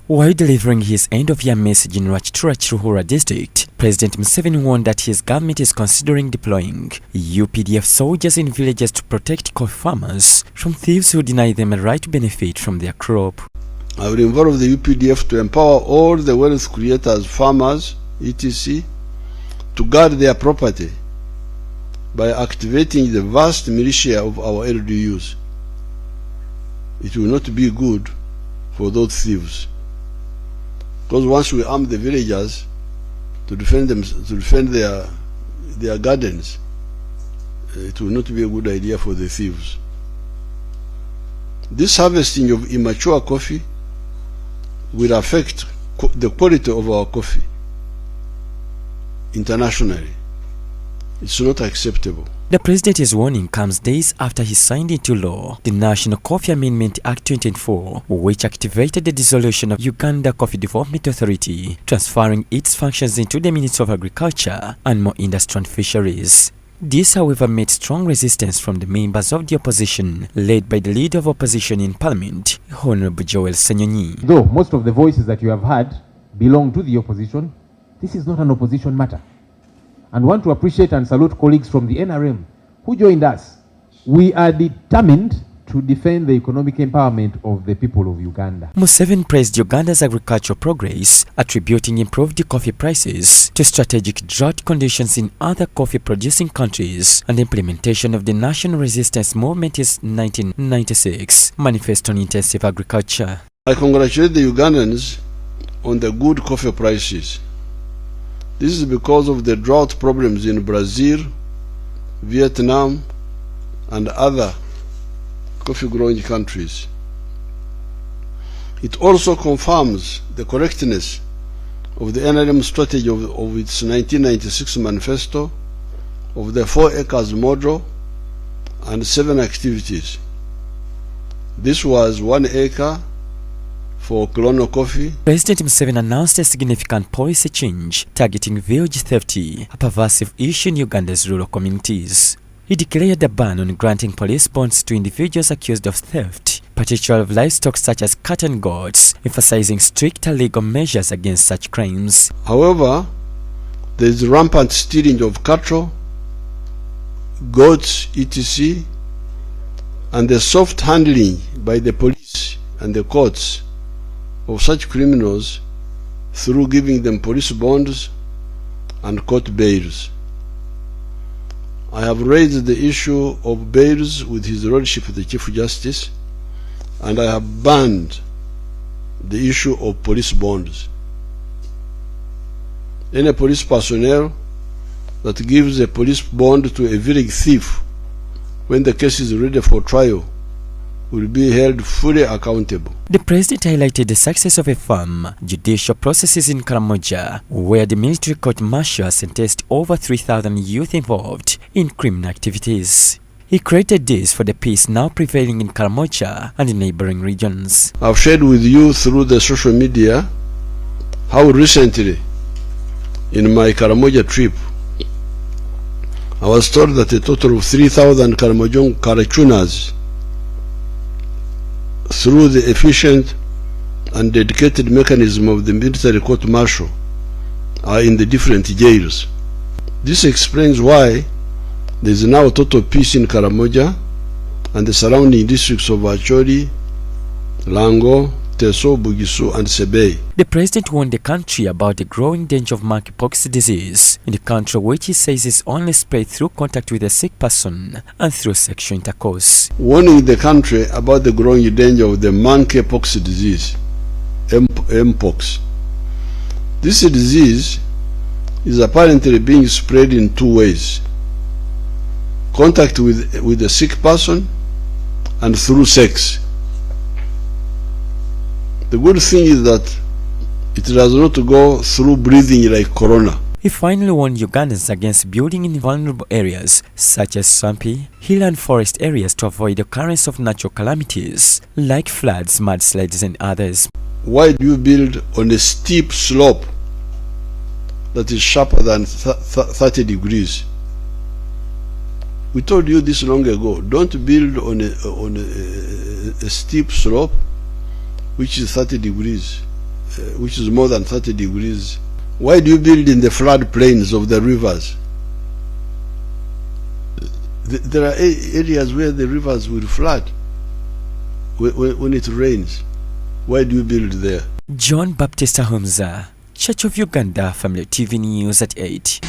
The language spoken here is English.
While delivering his end-of-year message in Rwakitura, Kiruhura District, President Museveni warned that his government is considering deploying UPDF soldiers in villages to protect coffee farmers from thieves who deny them a right to benefit from their crop. I will involve the UPDF to empower all the wealth creators, farmers, etc., to guard their property by activating the vast militia of our LDUs. It will not be good for those thieves, because once we arm the villagers to defend them, to defend their gardens, it will not be a good idea for the thieves. This harvesting of immature coffee will affect the quality of our coffee internationally. It's not acceptable. The President's warning comes days after he signed into law the National Coffee Amendment Act 2024, which activated the dissolution of Uganda Coffee Development Authority, transferring its functions into the Ministry of Agriculture, Animal Industry and Fisheries. This, however, met strong resistance from the members of the opposition, led by the leader of opposition in Parliament, Honorable Yoweri. Though most of the voices that you have heard belong to the opposition, this is not an opposition matter. And want to appreciate and salute colleagues from the NRM who joined us. We are determined to defend the economic empowerment of the people of Uganda. Museveni praised Uganda's agricultural progress, attributing improved coffee prices to strategic drought conditions in other coffee-producing countries and the implementation of the National Resistance Movement's 1996 Manifesto on Intensive Agriculture. I congratulate the Ugandans on the good coffee prices. This is because of the drought problems in Brazil, Vietnam, and other coffee-growing countries. It also confirms the correctness of the NRM strategy of its 1996 manifesto of the 4 acres model and 7 activities. This was 1 acre for colonial coffee. President Museveni announced a significant policy change targeting village theft, a pervasive issue in Uganda's rural communities. He declared a ban on granting police bonds to individuals accused of theft, particularly of livestock such as cattle and goats, emphasizing stricter legal measures against such crimes. However, there is rampant stealing of cattle, goats, etc., and the soft handling by the police and the courts of such criminals through giving them police bonds and court bails. I have raised the issue of bails with His Lordship the Chief Justice, and I have banned the issue of police bonds. Any police personnel that gives a police bond to a village thief when the case is ready for trial will be held fully accountable. The President highlighted the success of a firm judicial processes in Karamoja, where the military court-martial sentenced over 3,000 youth involved in criminal activities. He created this for the peace now prevailing in Karamoja and the neighboring regions. I've shared with you through the social media how recently, in my Karamoja trip, I was told that a total of 3,000 Karachunas, through the efficient and dedicated mechanism of the military court-martial, are in the different jails. This explains why there is now total peace in Karamoja and the surrounding districts of Acholi, Lango, Teso, Bugisu, and Sebei. The President warned the country about the growing danger of monkeypox disease in the country, which he says is only spread through contact with a sick person and through sexual intercourse. Warning the country about the growing danger of the monkeypox disease, Mpox. This disease is apparently being spread in 2 ways: contact with a sick person and through sex. The good thing is that it does not go through breathing like corona. He finally warned Ugandans against building in vulnerable areas such as swampy, hill and forest areas to avoid the occurrence of natural calamities like floods, mudslides and others. Why do you build on a steep slope that is sharper than 30 degrees? We told you this long ago. Don't build on a steep slope which is 30 degrees. which is more than 30 degrees. Why do you build in the flood plains of the rivers? There are areas where the rivers will flood when it rains. Why do you build there? John Baptista Humza, Church of Uganda, Family TV News at 8.